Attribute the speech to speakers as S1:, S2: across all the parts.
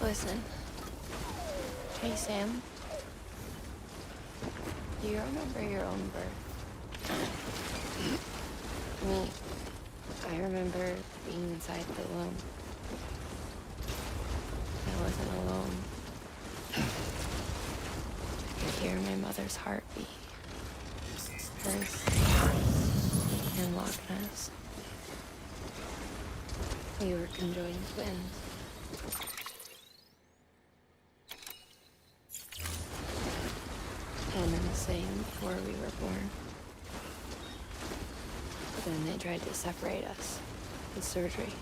S1: Listen. Hey, Sam. Do you remember your own birth? Me. I remember being inside the womb. I wasn't alone. I could hear my mother's heartbeat. Hers and Loch Ness. We were conjoined twins. One and the same before we were born. But then they tried to separate us with surgery.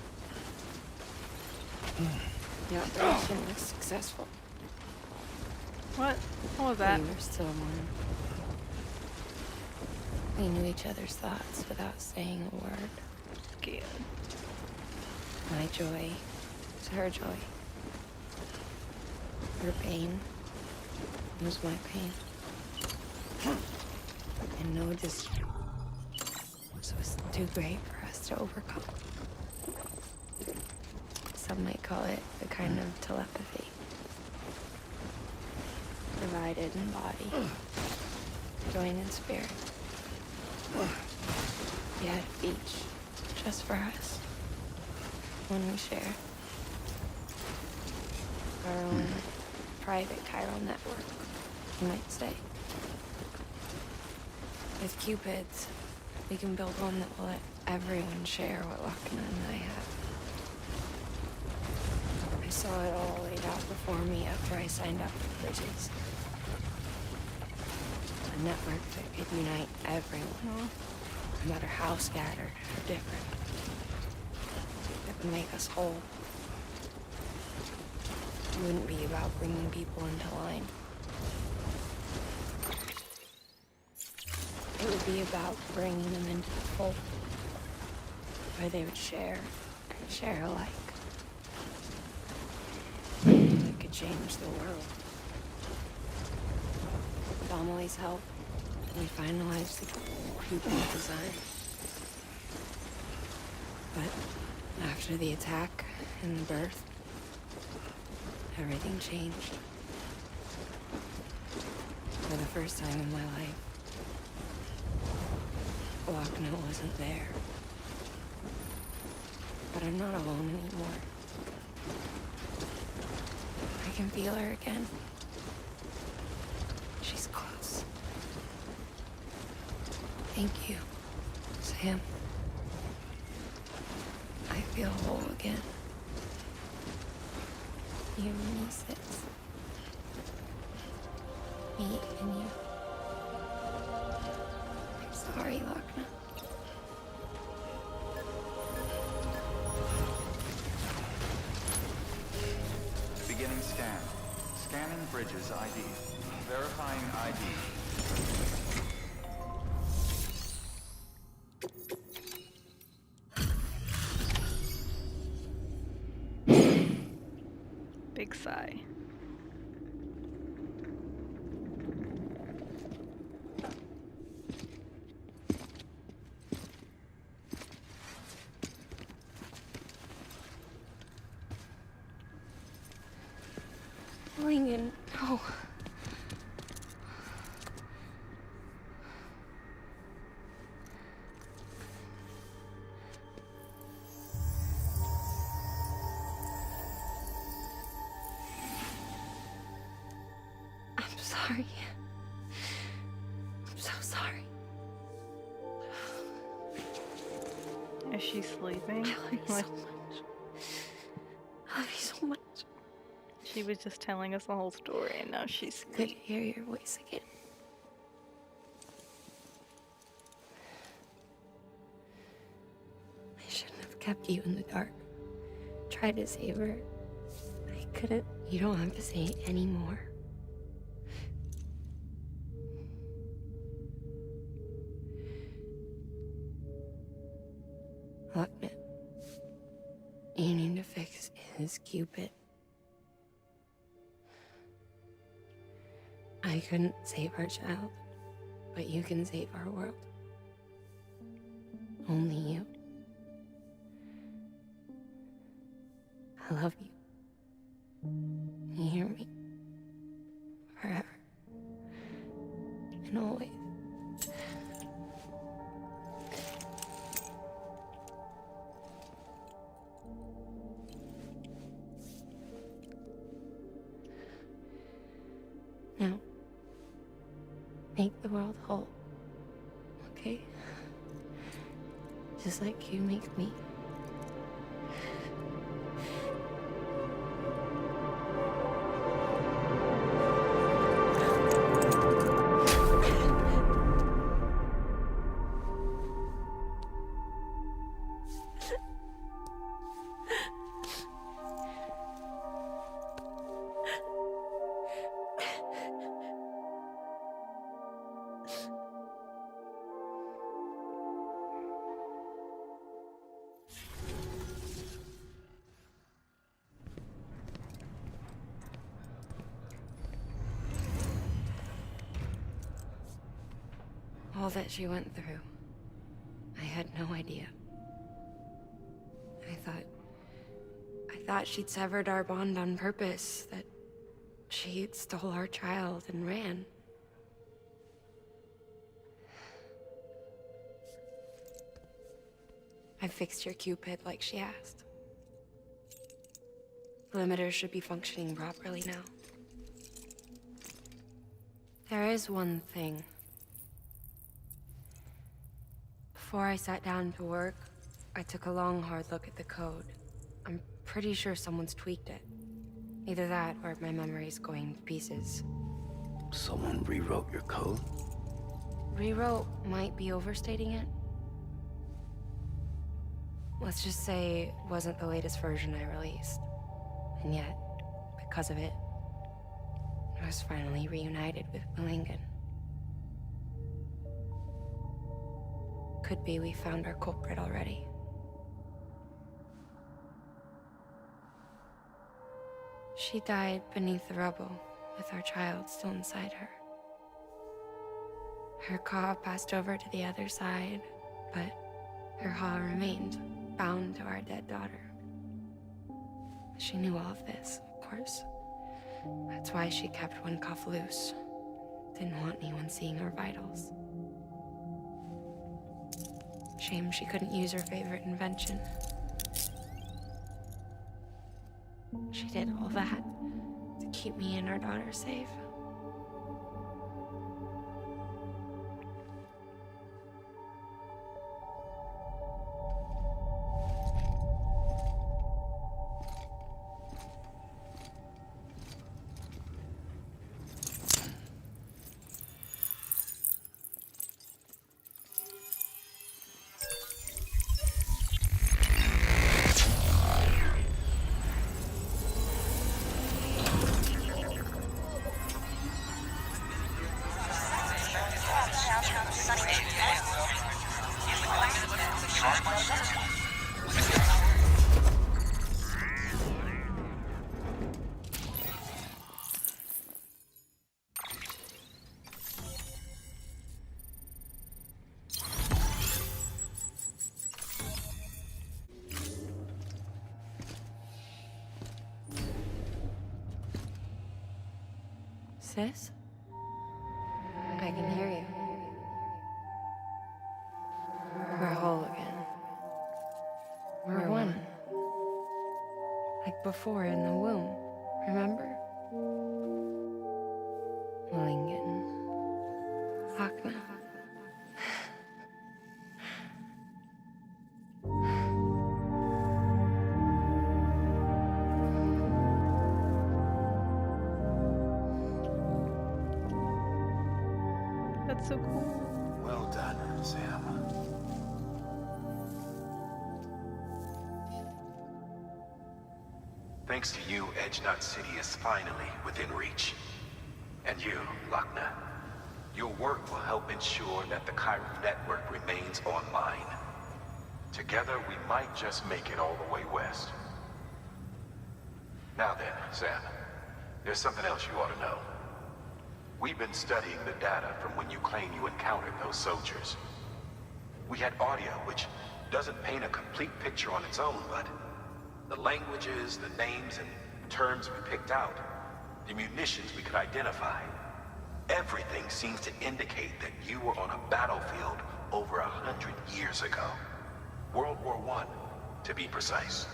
S1: The operation was successful.
S2: What? What was that?
S1: We were still one. We knew each other's thoughts without saying a word.
S2: Good.
S1: My joy was her joy. Her pain was my pain. And no distance was too great for us to overcome. Some might call it a kind of telepathy. Divided in body, joined in spirit. Yet each just for us. When we share our own private chiral network, you might say. With Cupids, we can build one that will let everyone share what Lochna and I have. I saw it all laid out before me after I signed up for Bridges. A network that could unite everyone, no matter how scattered or different. That would make us whole. It wouldn't be about bringing people into line. It would be about bringing them into the fold, where they would share alike. It could change the world. With Amelie's help, we finalized the Cupid design. But after the attack and the birth, everything changed. For the first time in my life, Lochna wasn't there. But I'm not alone anymore. I can feel her again. She's close. Thank you, Sam. I feel whole again. You and me, Sis. Me and you. I'm sorry, Lochna.
S3: Beginning scan. Scanning Bridges ID. Verifying ID.
S2: Big sigh.
S1: Lincoln, no. I'm sorry. I'm so sorry.
S2: Is she sleeping?
S1: I love you so much. I love you so much.
S2: She was just telling us the whole story and now she's
S1: Good to hear your voice again. I shouldn't have kept you in the dark. Tried to save her. I couldn't. You don't have to say it anymore. Lochna, you need to fix his Cupid. I couldn't save our child, but you can save our world. Only you. I love you. make the world whole. Okay? Just like you make me. All that she went through, I had no idea. I thought she'd severed our bond on purpose, that she stole our child and ran. I fixed your Cupid like she asked. The limiters should be functioning properly now. There is one thing. Before I sat down to work, I took a long, hard look at the code. I'm pretty sure someone's tweaked it. Either that, or my memory's going to pieces.
S4: Someone rewrote your code?
S1: Rewrote might be overstating it. Let's just say it wasn't the latest version I released. And yet, because of it, I was finally reunited with Malingen. Could be we found our culprit already. She died beneath the rubble, with our child still inside her. Her Ka passed over to the other side, but her Ha remained, bound to our dead daughter. She knew all of this, of course. That's why she kept one cuff loose. Didn't want anyone seeing her vitals. Shame she couldn't use her favorite invention. She did all that to keep me and our daughter safe. Sis? I can hear you. We're whole again. We're one. Like before in the womb, remember? Malingen. Akna.
S2: That's so cool.
S4: Well done, Sam. Thanks to you, Edgenut City is finally within reach. And you, Lochna, your work will help ensure that the Chiron network remains online. Together, we might just make it all the way west. Now then, Sam, there's something else you ought to know. We've been studying the data from when you claim you encountered those soldiers. We had audio, which doesn't paint a complete picture on its own, but the languages, the names, and terms we picked out, the munitions we could identify, everything seems to indicate that you were on a battlefield over 100 years ago. World War I, to be precise.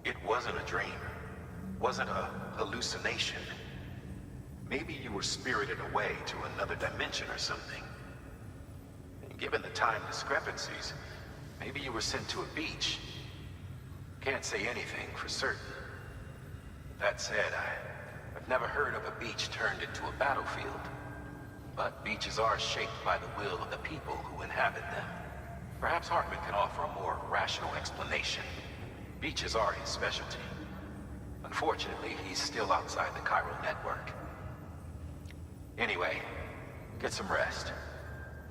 S4: It wasn't a dream, wasn't a hallucination. Maybe you were spirited away to another dimension or something. And given the time discrepancies, maybe you were sent to a beach. Can't say anything for certain. That said, I've never heard of a beach turned into a battlefield. But beaches are shaped by the will of the people who inhabit them. Perhaps Hartman can offer a more rational explanation. Beaches are his specialty. Unfortunately, he's still outside the chiral network. Anyway, get some rest.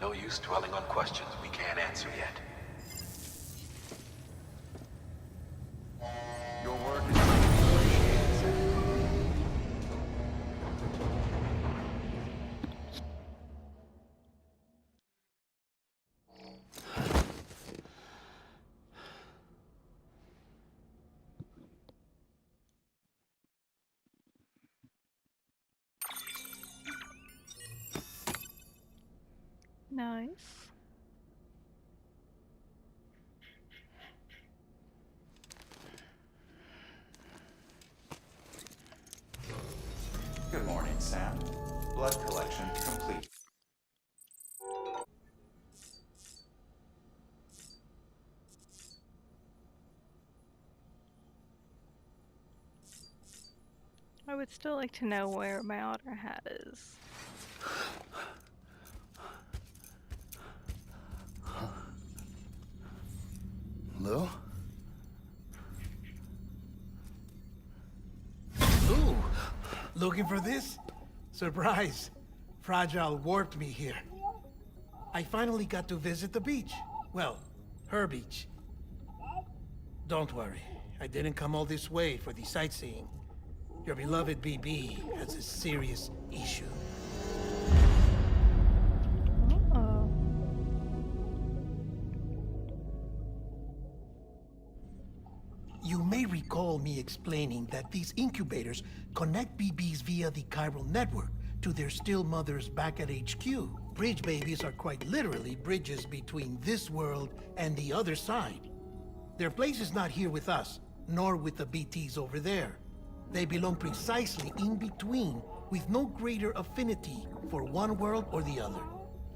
S4: No use dwelling on questions we can't answer yet.
S3: Your work is much appreciated, sir.
S2: Nice.
S3: Good morning, Sam. Blood collection complete.
S2: I would still like to know where my otter hat is.
S5: Lou? Lou! Looking for this? Surprise! Fragile warped me here. I finally got to visit the beach. Well, her beach. Don't worry, I didn't come all this way for the sightseeing. Your beloved BB has a serious issue.
S2: Uh-oh.
S5: You may recall me explaining that these incubators connect BBs via the chiral network to their still mothers back at HQ. Bridge babies are quite literally bridges between this world and the other side. Their place is not here with us, nor with the BTs over there. They belong precisely in between, with no greater affinity for one world or the other.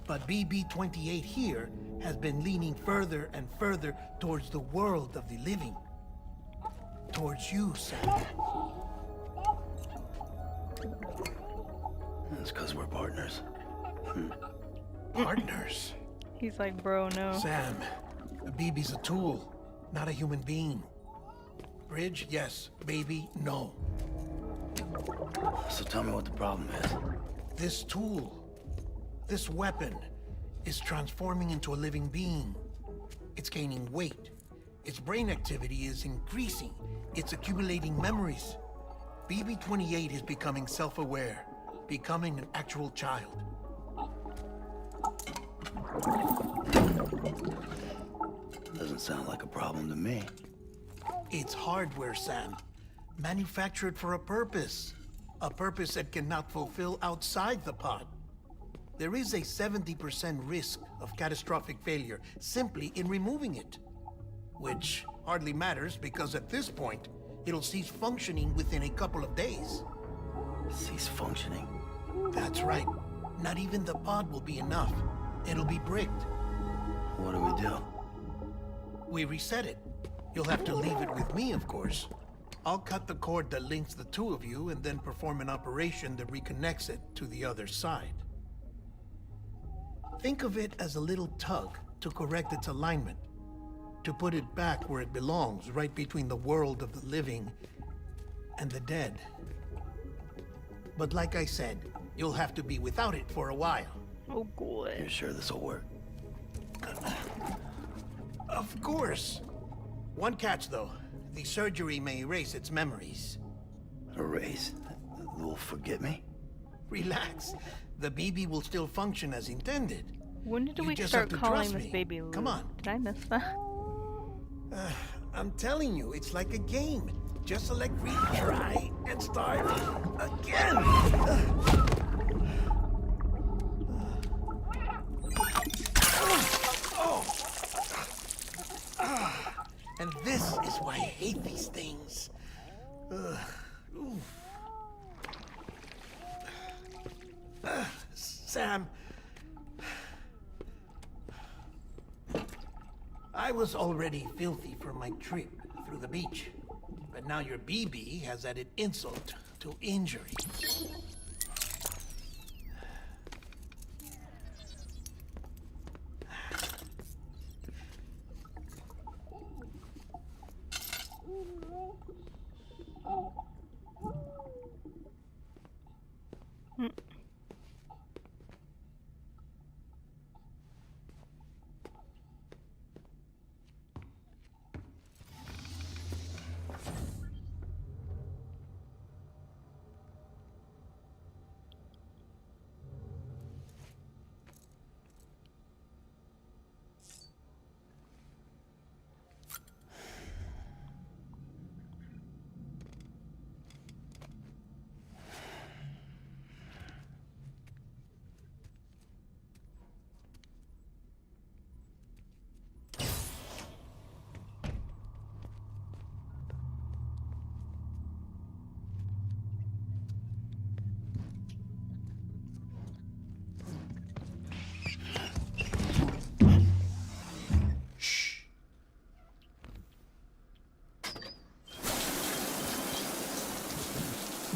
S5: But BB-28 here has been leaning further and further towards the world of the living. Towards you, Sam.
S6: That's because we're partners.
S5: Partners?
S2: He's like, bro, no.
S5: Sam, a BB's a tool, not a human being. Bridge, yes. Baby, no.
S6: So tell me what the problem is.
S5: This tool, this weapon, is transforming into a living being. It's gaining weight. Its brain activity is increasing. It's accumulating memories. BB-28 is becoming self-aware, becoming an actual child.
S6: Doesn't sound like a problem to me.
S5: It's hardware, Sam. Manufactured for a purpose. A purpose that cannot fulfill outside the pod. There is a 70% risk of catastrophic failure simply in removing it. Which hardly matters because at this point, it'll cease functioning within a couple of days.
S6: Cease functioning.
S5: That's right. Not even the pod will be enough. It'll be bricked.
S6: What do we do?
S5: We reset it. You'll have to leave it with me, of course. I'll cut the cord that links the two of you and then perform an operation that reconnects it to the other side. Think of it as a little tug to correct its alignment, to put it back where it belongs, right between the world of the living and the dead. But like I said, you'll have to be without it for a while.
S2: Oh, boy.
S6: You're sure this will work?
S5: Of course. One catch, though. The surgery may erase its memories.
S6: Erase? Will forget me?
S5: Relax. The BB will still function as intended.
S2: When did
S5: You
S2: we
S5: just
S2: start
S5: have to
S2: calling
S5: trust
S2: this
S5: me.
S2: baby Lou?
S5: Come on.
S2: Did I miss that?
S5: I'm telling you, it's like a game. Just select retry and start again. And this is why I hate these things. Oof. I was already filthy from my trip through the beach. But now your BB has added insult to injury.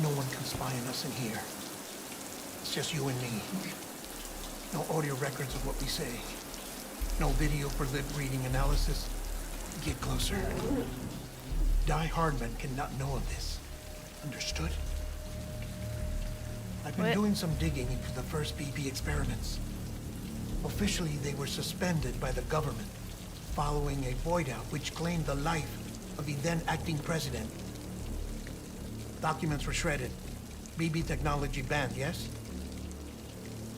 S5: No one can spy on us in here. It's just you and me. No audio records of what we say. No video for lip reading analysis. Get closer. Die Hardman cannot know of this. Understood? I've been doing some digging into the first BB experiments. Officially, they were suspended by the government following a void out which claimed the life of the then acting president. Documents were shredded. BB technology banned, yes?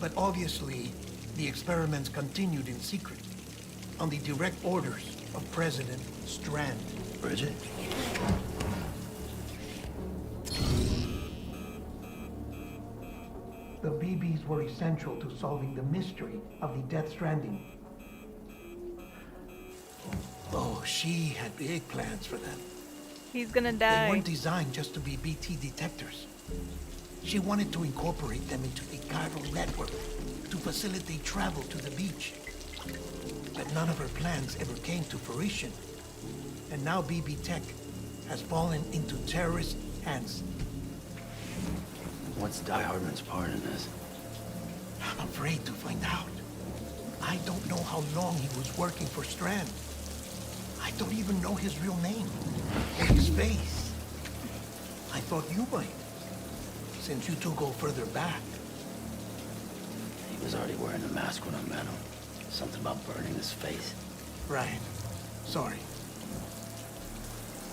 S5: But obviously, the experiments continued in secret, on the direct orders of President Strand.
S6: Bridget?
S5: The BBs were essential to solving the mystery of the Death Stranding. Oh, she had big plans for them.
S2: He's gonna
S5: They
S2: die.
S5: weren't designed just to be BT detectors. She wanted to incorporate them into the chiral network to facilitate travel to the beach. But none of her plans ever came to fruition. And now BB Tech has fallen into terrorist hands.
S6: What's Die Hardman's part in this?
S5: I'm afraid to find out. I don't know how long he was working for Strand. I don't even know his real name or his face. I thought you might, since you two go further back.
S6: He was already wearing a mask when I met him. Something about burning his face.
S5: Right. Sorry.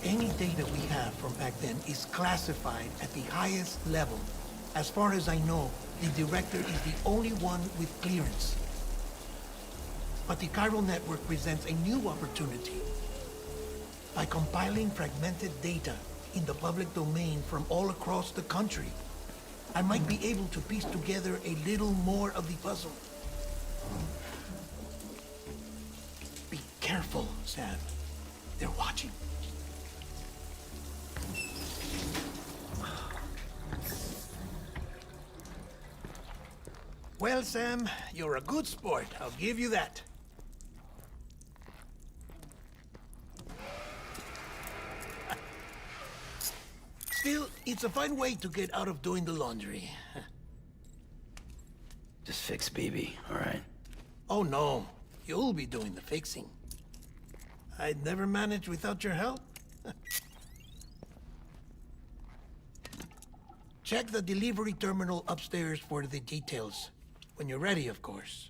S5: Any data we have from back then is classified at the highest level. As far as I know, the director is the only one with clearance. But the chiral network presents a new opportunity. By compiling fragmented data in the public domain from all across the country, I might be able to piece together a little more of the puzzle. Be careful, Sam. They're watching. Well, Sam, you're a good sport. I'll give you that. Still, it's a fine way to get out of doing the laundry.
S6: Just fix BB, all right?
S5: Oh, no. You'll be doing the fixing. I'd never manage without your help. Check the delivery terminal upstairs for the details. When you're ready, of course.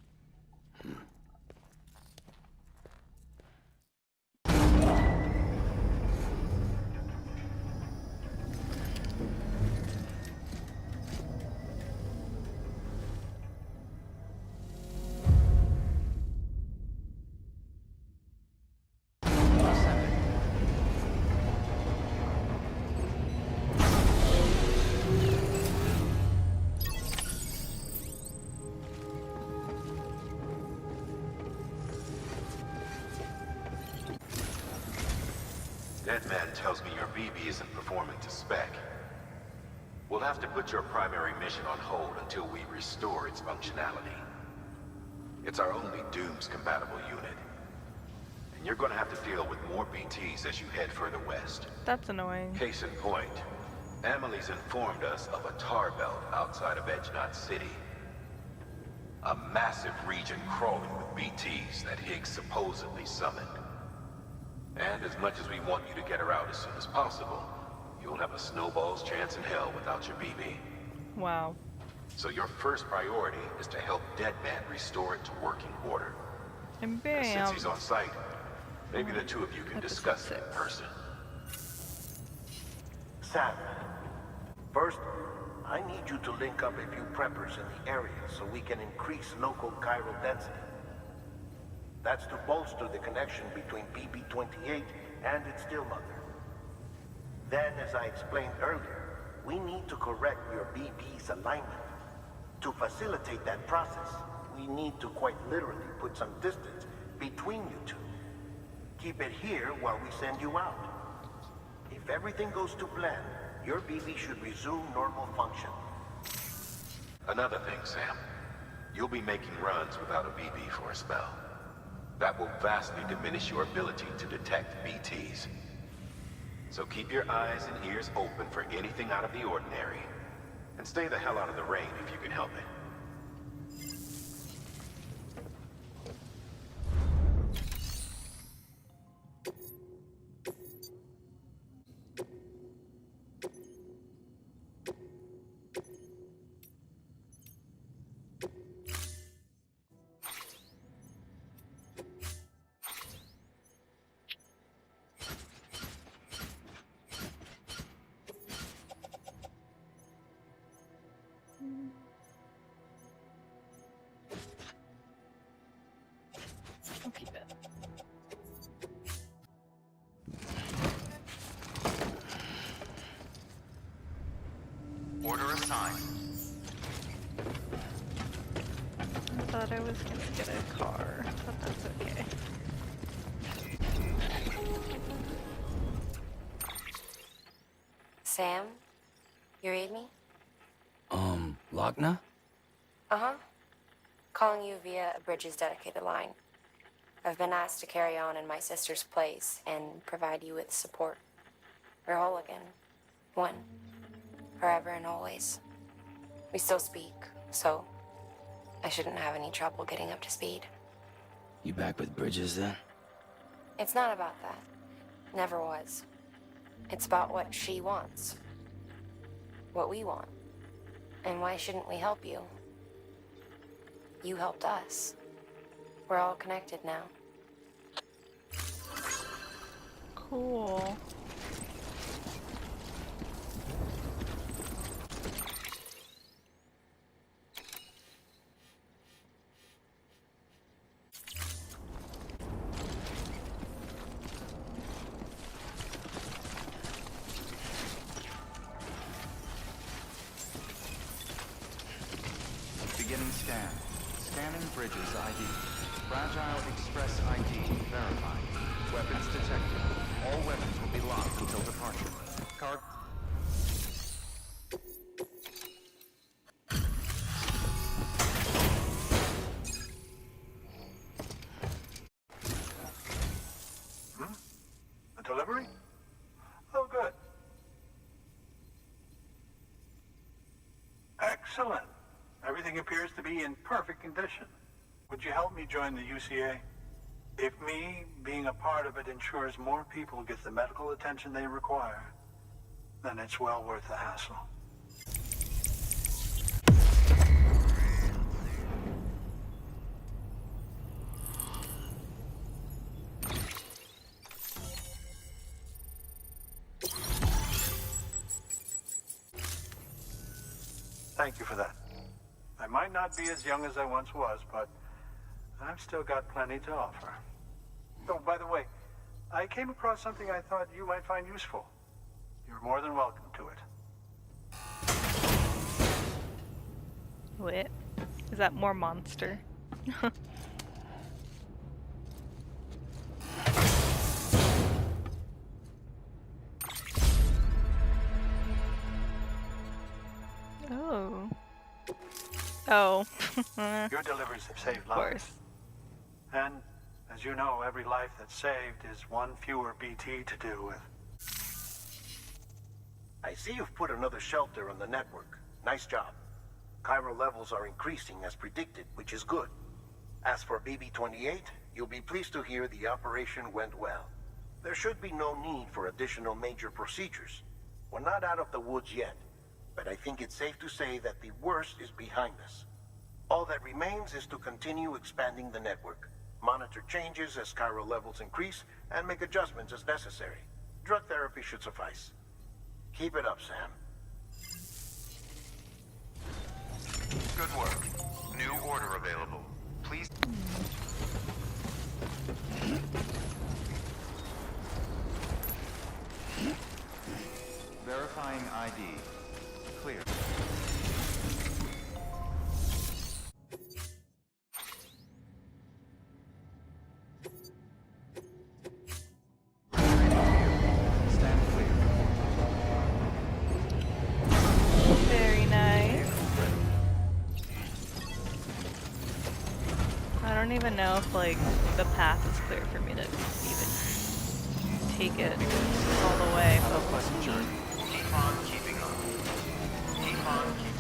S4: Dead man tells me your BB isn't performing to spec. We'll have to put your primary mission on hold until we restore its functionality. It's our only Dooms-compatible unit. You're gonna have to deal with more BTs as you head further west.
S2: That's annoying.
S4: Case in point, Amelie's informed us of a tar belt outside of Edgenot City. A massive region crawling with BTs that Higgs supposedly summoned. And as much as we want you to get her out as soon as possible, you'll have a snowball's chance in hell without your BB.
S2: Wow.
S4: So your first priority is to help Deadman restore it to working order.
S2: I'm
S4: And
S2: very
S4: since he's on site, maybe the two of you can discuss it in person.
S5: Sam, first, I need you to link up a few preppers in the area so we can increase local chiral density. That's to bolster the connection between BB-28 and its still mother. Then, as I explained earlier, we need to correct your BB's alignment. To facilitate that process, we need to quite literally put some distance between you two. Keep it here while we send you out. If everything goes to plan, your BB should resume normal function.
S4: Another thing, Sam. You'll be making runs without a BB for a spell. That will vastly diminish your ability to detect BTs. So keep your eyes and ears open for anything out of the ordinary. And stay the hell out of the rain if you can help it.
S2: I'll keep it.
S3: Order assigned.
S2: I thought I was gonna get a car, but that's okay.
S1: Sam, you read me?
S6: Lochna?
S1: Uh-huh. Calling you via a Bridges dedicated line. I've been asked to carry on in my sister's place and provide you with support. We're whole again. One. Forever and always. We still speak, so I shouldn't have any trouble getting up to speed.
S6: You back with Bridges then?
S1: It's not about that. Never was. It's about what she wants. What we want. And why shouldn't we help you? You helped us. We're all connected now.
S2: Cool.
S3: Beginning scan. Scanning Bridges ID. Fragile Express ID verified. Weapons detected. All weapons will be locked until departure. Cargo.
S5: A delivery? Oh, good. Excellent. Everything appears to be in perfect condition. Would you help me join the UCA? If me being a part of it ensures more people get the medical attention they require, then it's well worth the hassle. Thank you for that. I might not be as young as I once was, but I've still got plenty to offer. Oh, by the way, I came across something I thought you might find useful. You're more than welcome to it.
S2: Wait. Is that more monster? Oh. Oh.
S5: Your deliveries have saved
S2: Of
S5: lives.
S2: course.
S5: And
S7: As you know, every life that's saved is one fewer BT to deal with.
S8: I see you've put another shelter on the network. Nice job. Chiral levels are increasing as predicted, which is good. As for BB-28, you'll be pleased to hear the operation went well. There should be no need for additional major procedures. We're not out of the woods yet, but I think it's safe to say that the worst is behind us. All that remains is to continue expanding the network, monitor changes as chiral levels increase, and make adjustments as necessary. Drug therapy should suffice. Keep it up, Sam.
S3: Good work. New order available. Please. Verifying ID. Clear. Stand clear.
S2: Very nice. I don't even know if like the path is clear for me to even take it all the way.
S3: Have a pleasant journey.
S4: Keep on keeping on. Keep on keeping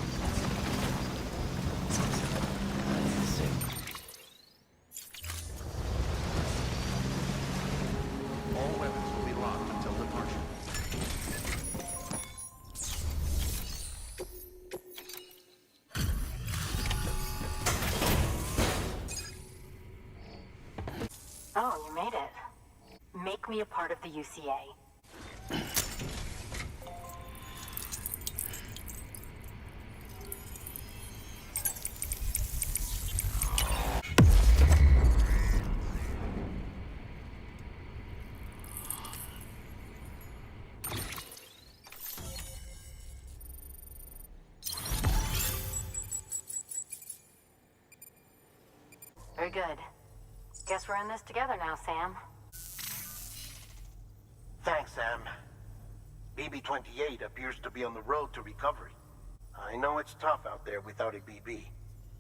S3: All weapons will be locked until departure.
S9: Oh, you made it. Make me a part of the UCA. Very good. Guess we're in this together now, Sam.
S8: Thanks, Sam. BB-28 appears to be on the road to recovery. I know it's tough out there without a BB,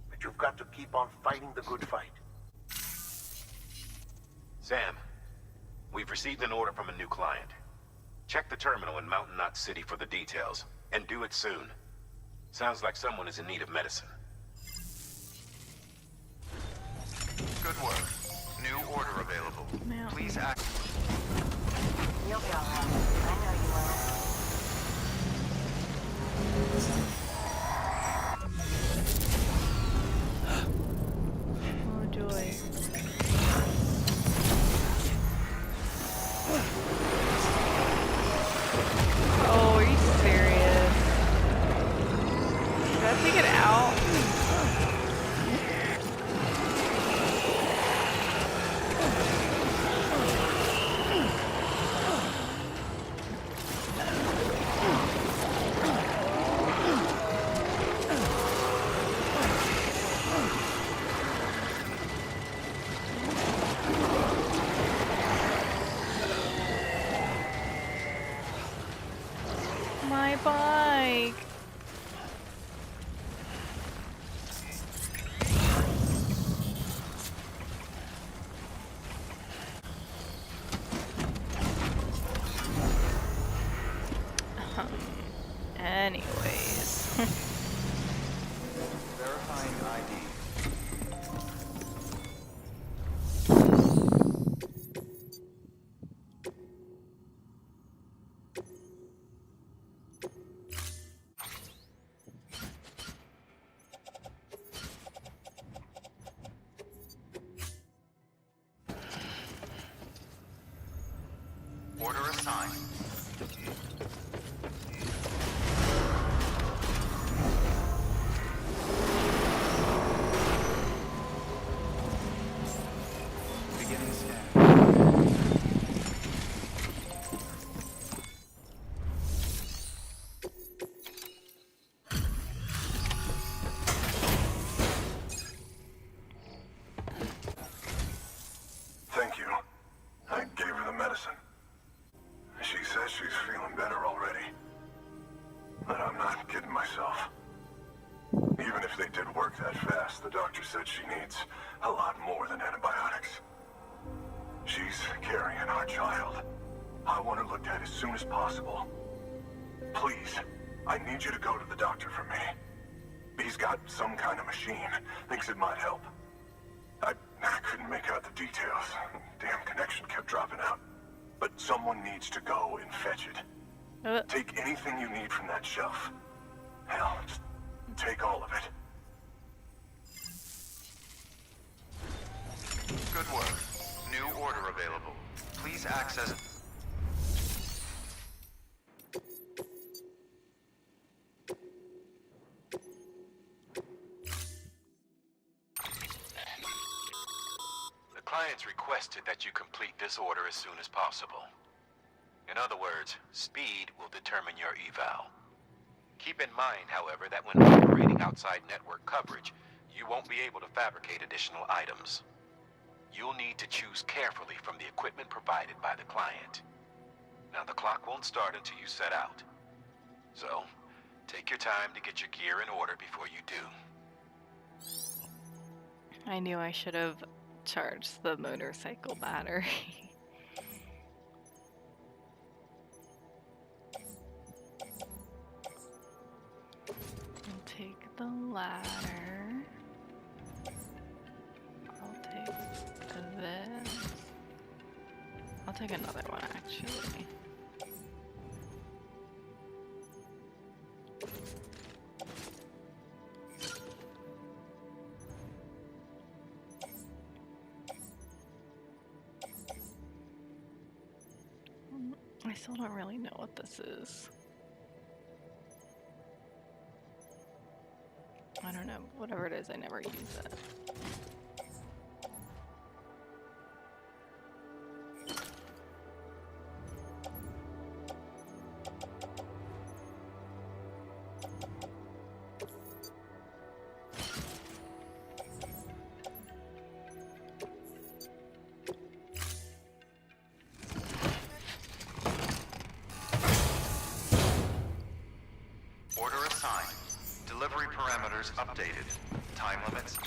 S8: but you've got to keep on fighting the good fight.
S4: Sam, we've received an order from a new client. Check the terminal in Mountain Knot City for the details, and do it soon. Sounds like someone is in need of medicine.
S3: Good work. New order available.
S2: Now.
S3: Please act.
S9: You'll be all right. I know you will.
S2: Oh joy. Oh, are you serious? Should I take it out? My bike. Anyways.
S3: Verifying ID. Order assigned. Beginning scan.
S4: Thank you. I gave her the medicine. She says she's feeling better already. But I'm not kidding myself. Even if they did work that fast, the doctor said she needs a lot more than antibiotics. She's carrying our child. I want her looked at as soon as possible. Please, I need you to go to the doctor for me. He's got some kind of machine. Thinks it might help. I couldn't make out the details. Damn connection kept dropping out. But someone needs to go and fetch it. Take anything you need from that shelf. Hell, just take all of it.
S3: Good work. New order available. Please access...
S4: The client's requested that you complete this order as soon as possible. In other words, speed will determine your eval. Keep in mind, however, that when operating outside network coverage, you won't be able to fabricate additional items. You'll need to choose carefully from the equipment provided by the client. Now, the clock won't start until you set out. So, take your time to get your gear in order before you do.
S2: I knew I should have charged the motorcycle battery. I'll take the ladder. I'll take this. I'll take another one, actually. I still don't really know what this is. I don't know. Whatever it is, I never use it.
S3: Order assigned. Delivery parameters updated. Time limits.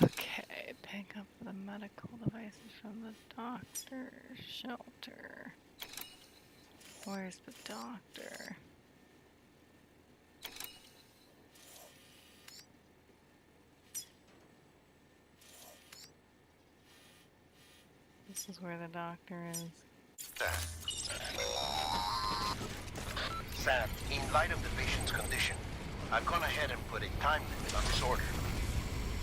S2: Okay, pick up the medical devices from the doctor's shelter. Where's the doctor? This is where the doctor is.
S8: Sam, in light of the patient's condition, I've gone ahead and put a time limit on this order.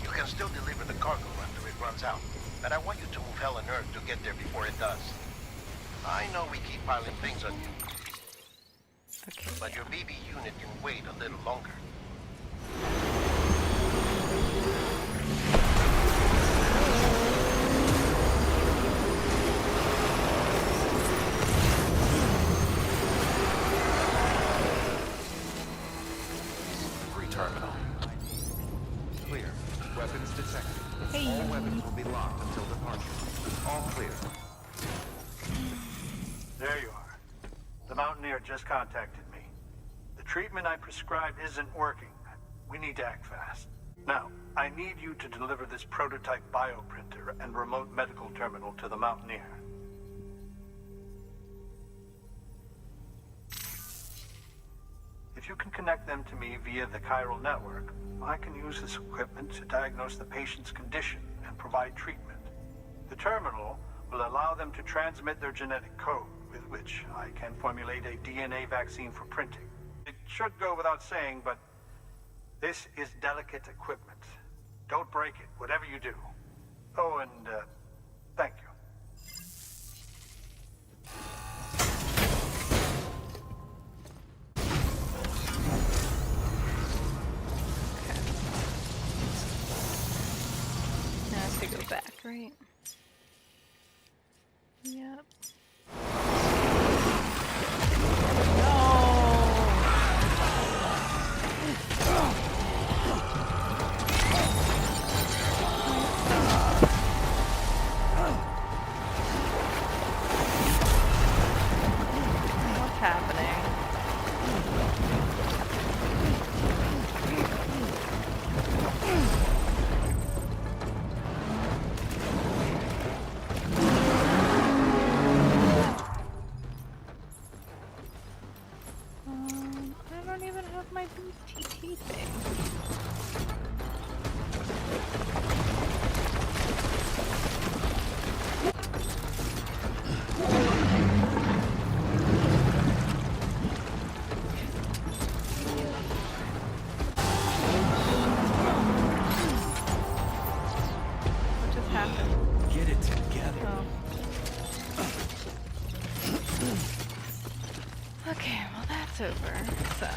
S8: You can still deliver the cargo after it runs out, but I want you to move hell and earth to get there before it does. I know we keep piling things on you,
S2: Okay,
S8: but your BB unit can wait a little longer.
S3: Terminal. Clear. Weapons detected. All weapons will be locked until departure. All clear.
S7: There you are. The Mountaineer just contacted me. The treatment I prescribed isn't working. We need to act fast. Now, I need you to deliver this prototype bioprinter and remote medical terminal to the Mountaineer. If you can connect them to me via the chiral network, I can use this equipment to diagnose the patient's condition and provide treatment. The terminal will allow them to transmit their genetic code, with which I can formulate a DNA vaccine for printing. It should go without saying, but this is delicate equipment. Don't break it, whatever you do. Oh, and thank you.
S2: Now I have to go back, right? Yep. What's happening? with my BTT thing? What just happened?
S5: Get it together.
S2: Oh. Okay, well that's over, so...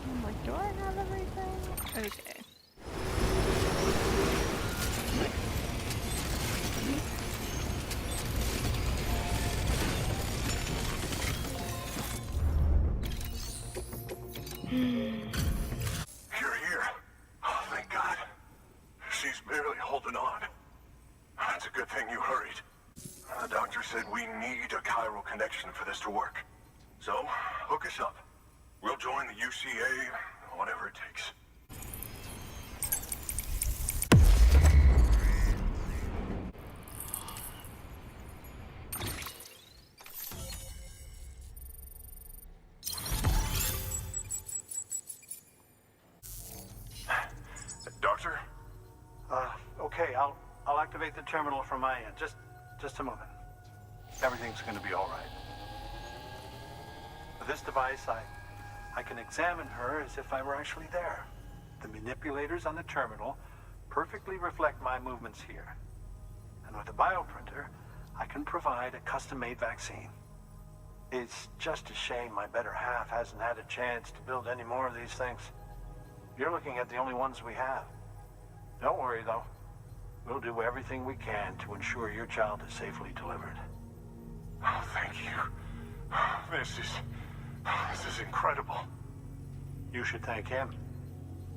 S2: I'm like, do I have everything? Okay.
S8: You're here. Oh, thank God. She's barely holding on. It's a good thing you hurried. The doctor said we need a chiral connection for this to work. So, hook us up. We'll join the UCA, whatever it takes. Doctor?
S7: Okay, I'll activate the terminal from my end. Just a moment. Everything's gonna be all right. With this device, I can examine her as if I were actually there. The manipulators on the terminal perfectly reflect my movements here. And with the bioprinter, I can provide a custom-made vaccine. It's just a shame my better half hasn't had a chance to build any more of these things. You're looking at the only ones we have. Don't worry, though. We'll do everything we can to ensure your child is safely delivered.
S8: Oh, thank you. This is incredible.
S7: You should thank him.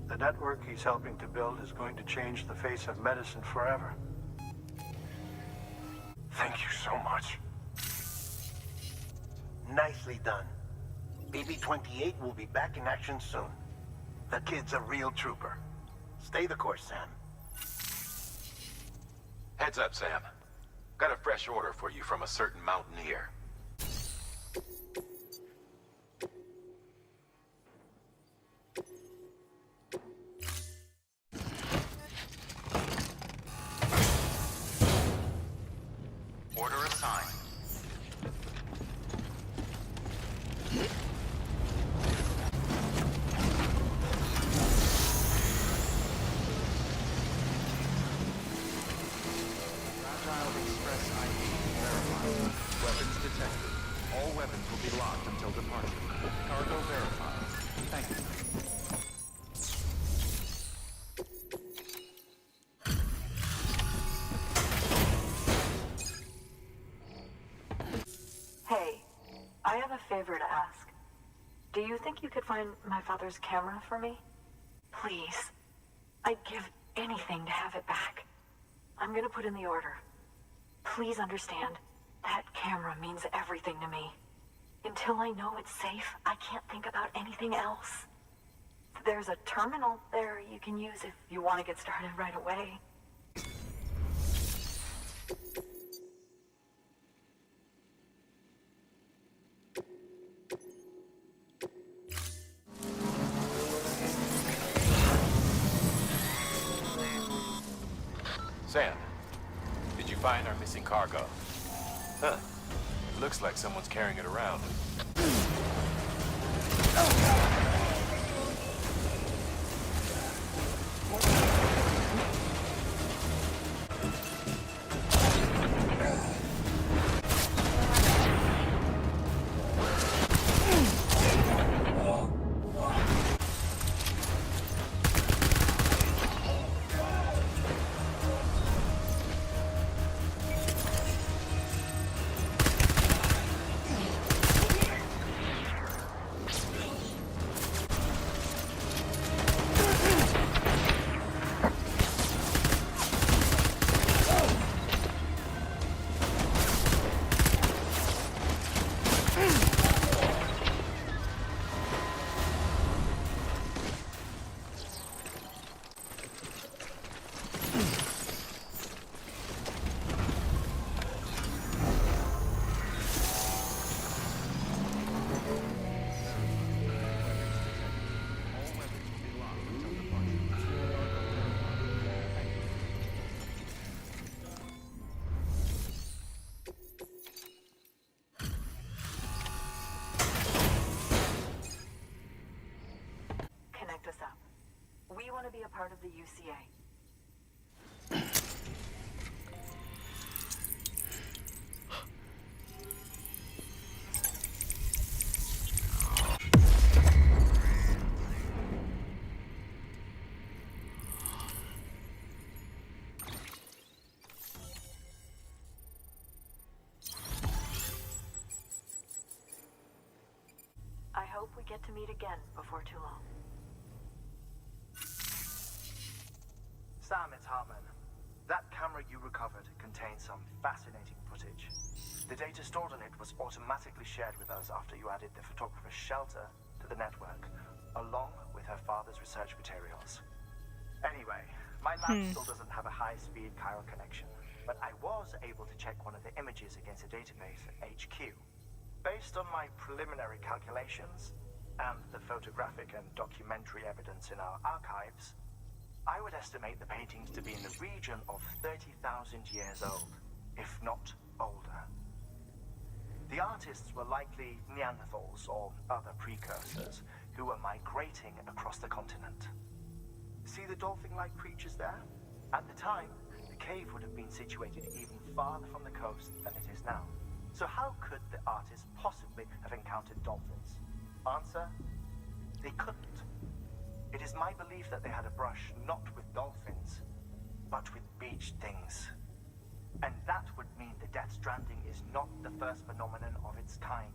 S7: The network he's helping to build is going to change the face of medicine forever.
S8: Thank you so much. Nicely done. BB-28 will be back in action soon. The kid's a real trooper. Stay the course, Sam.
S4: Heads up, Sam. Got a fresh order for you from a certain mountaineer.
S3: Order assigned. Fragile Express ID verified. Weapons detected. All weapons will be locked until departure. Cargo verified. Thank you.
S9: Hey, I have a favor to ask. Do you think you could find my father's camera for me? Please. I'd give anything to have it back. I'm gonna put in the order. Please understand, that camera means everything to me. Until I know it's safe, I can't think about anything else. There's a terminal there you can use if you want to get started right away.
S4: Sam, did you find our missing cargo? Huh. Looks like someone's carrying it around.
S9: want to be a part of the UCA. I hope we get to meet again before too long.
S10: Sam, it's Hartman. That camera you recovered contains some fascinating footage. The data stored on it was automatically shared with us after you added the photographer's shelter to the network, along with her father's research materials. Anyway, my lab still doesn't have a high-speed chiral connection, but I was able to check one of the images against a database at HQ. Based on my preliminary calculations, and the photographic and documentary evidence in our archives, I would estimate the paintings to be in the region of 30,000 years old, if not older. The artists were likely Neanderthals or other precursors who were migrating across the continent. See the dolphin-like creatures there? At the time, the cave would have been situated even farther from the coast than it is now. So how could the artists possibly have encountered dolphins? Answer: they couldn't. It is my belief that they had a brush not with dolphins, but with beach things. And that would mean the Death Stranding is not the first phenomenon of its kind,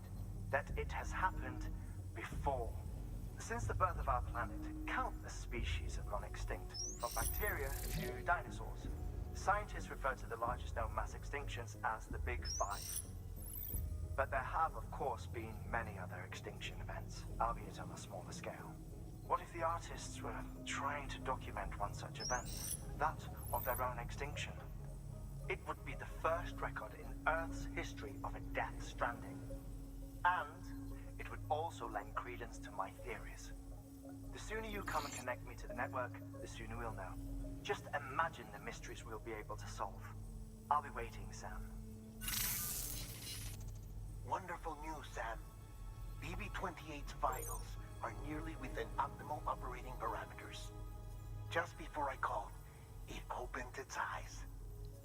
S10: that it has happened before. Since the birth of our planet, countless species have gone extinct, from bacteria to dinosaurs. Scientists refer to the largest known mass extinctions as the Big Five. But there have, of course, been many other extinction events, albeit on a smaller scale. What if the artists were trying to document one such event, that of their own extinction? It would be the first record in Earth's history of a Death Stranding. And it would also lend credence to my theories. The sooner you come and connect me to the network, the sooner we'll know. Just imagine the mysteries we'll be able to solve. I'll be waiting, Sam.
S8: Wonderful news, Sam. BB-28's vitals are nearly within optimal operating parameters. Just before I called, it opened its eyes.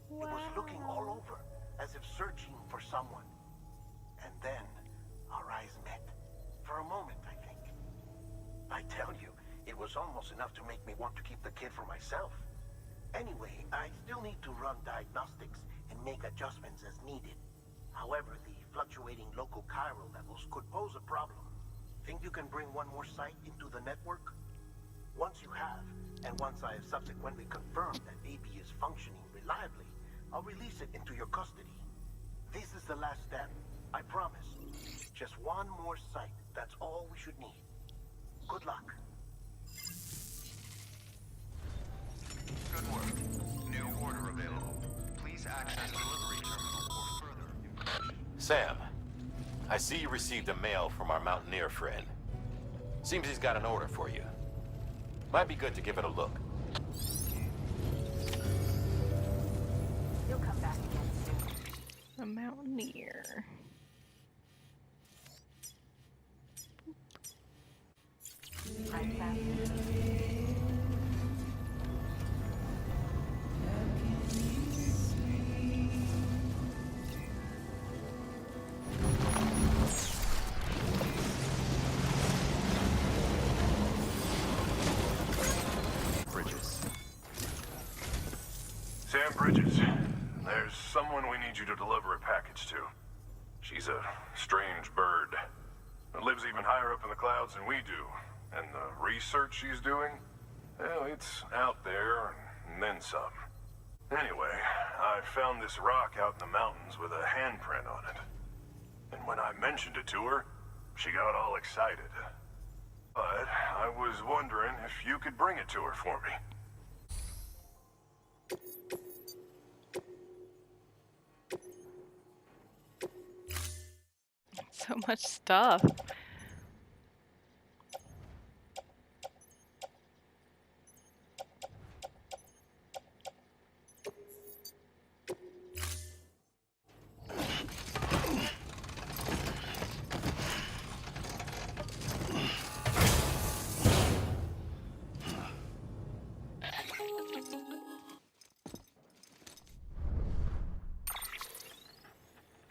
S8: It was looking all over, as if searching for someone. And then, our eyes met. For a moment, I think. I tell you, it was almost enough to make me want to keep the kid for myself. Anyway, I still need to run diagnostics and make adjustments as needed. However, the fluctuating local chiral levels could pose a problem. Think you can bring one more site into the network? Once you have, and once I have subsequently confirmed that AB is functioning reliably, I'll release it into your custody. This is the last step, I promise. Just one more site, that's all we should need. Good luck.
S3: Good work. New order available. Please access delivery terminal for further information.
S11: Sam, I see you received a mail from our mountaineer friend. Seems he's got an order for you. Might be good to give it a look.
S9: You'll come back again soon.
S2: A mountaineer.
S9: Right, Sam?
S12: Sam Bridges, there's someone we need you to deliver a package to. She's a strange bird. That lives even higher up in the clouds than we do. And the research she's doing, well, it's out there and then some. Anyway, I found this rock out in the mountains with a handprint on it. And when I mentioned it to her, she got all excited. But I was wondering if you could bring it to her for me.
S2: So much stuff.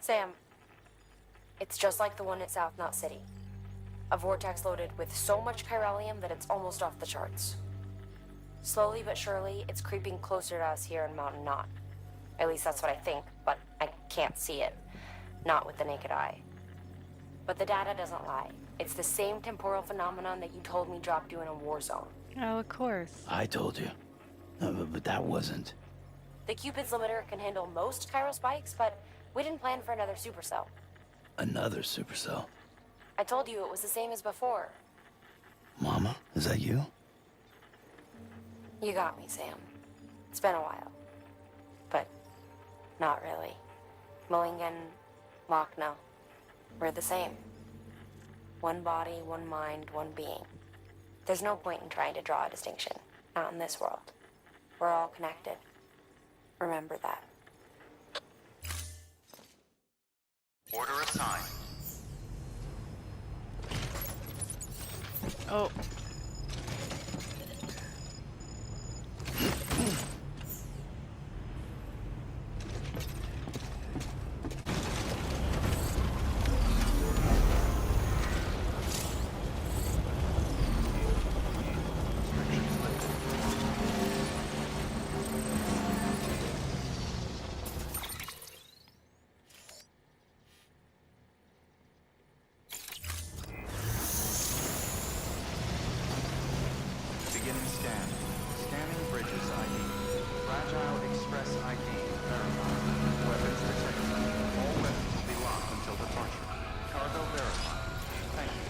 S13: Sam, it's just like the one at South Knot City. A vortex loaded with so much chiralium that it's almost off the charts. Slowly but surely, it's creeping closer to us here in Mountain Knot. At least that's what I think, but I can't see it. Not with the naked eye. But the data doesn't lie. It's the same temporal phenomenon that you told me dropped you in a war zone.
S2: Oh, of course.
S6: I told you. But that wasn't.
S13: The Cupid's limiter can handle most chiral spikes, but we didn't plan for another supercell.
S6: Another supercell.
S13: I told you it was the same as before.
S6: Mama, is that you?
S13: You got me, Sam. It's been a while. But not really. Mulligan, Lochner, we're the same. One body, one mind, one being. There's no point in trying to draw a distinction. Not in this world. We're all connected. Remember that.
S3: Order assigned.
S2: Oh.
S3: Beginning scan. Scanning bridges ID. Fragile Express ID verified. Weapons detected. All weapons will be locked until departure. Cargo verified. Thank you.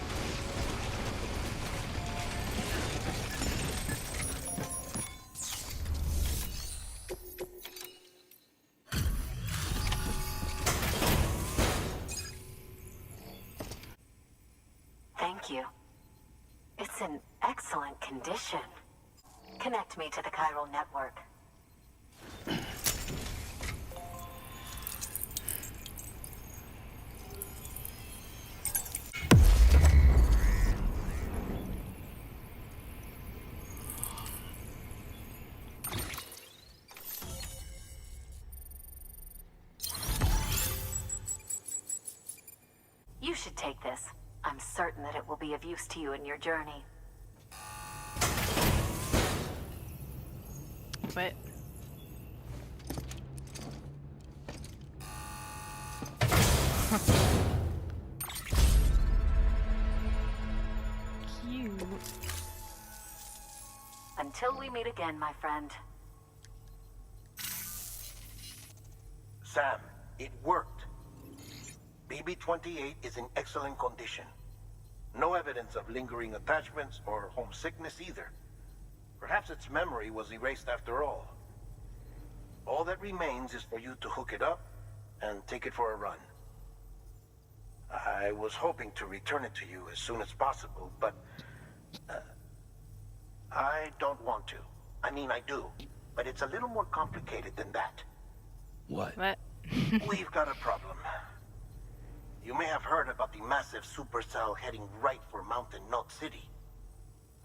S9: Thank you. It's in excellent condition. Connect me to the chiral network. You should take this. I'm certain that it will be of use to you in your journey.
S2: But cute.
S9: Until we meet again, my friend.
S8: Sam, it worked. BB-28 is in excellent condition. No evidence of lingering attachments or homesickness either. Perhaps its memory was erased after all. All that remains is for you to hook it up and take it for a run. I was hoping to return it to you as soon as possible, but I don't want to. I mean, I do, but it's a little more complicated than that.
S6: What?
S2: What?
S8: We've got a problem. You may have heard about the massive supercell heading right for Mountain Knot City.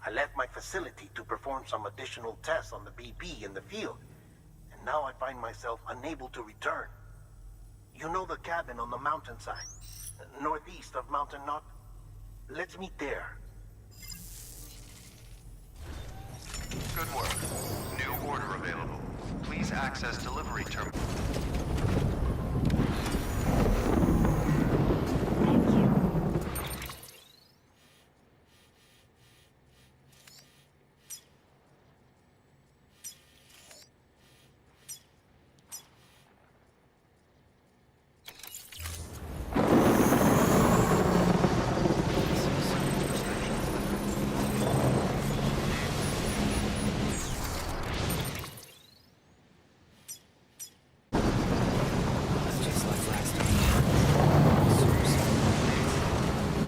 S8: I left my facility to perform some additional tests on the BB in the field, and now I find myself unable to return. You know the cabin on the mountainside, northeast of Mountain Knot? Let's meet there.
S3: Good work. New order available. Please access delivery terminal.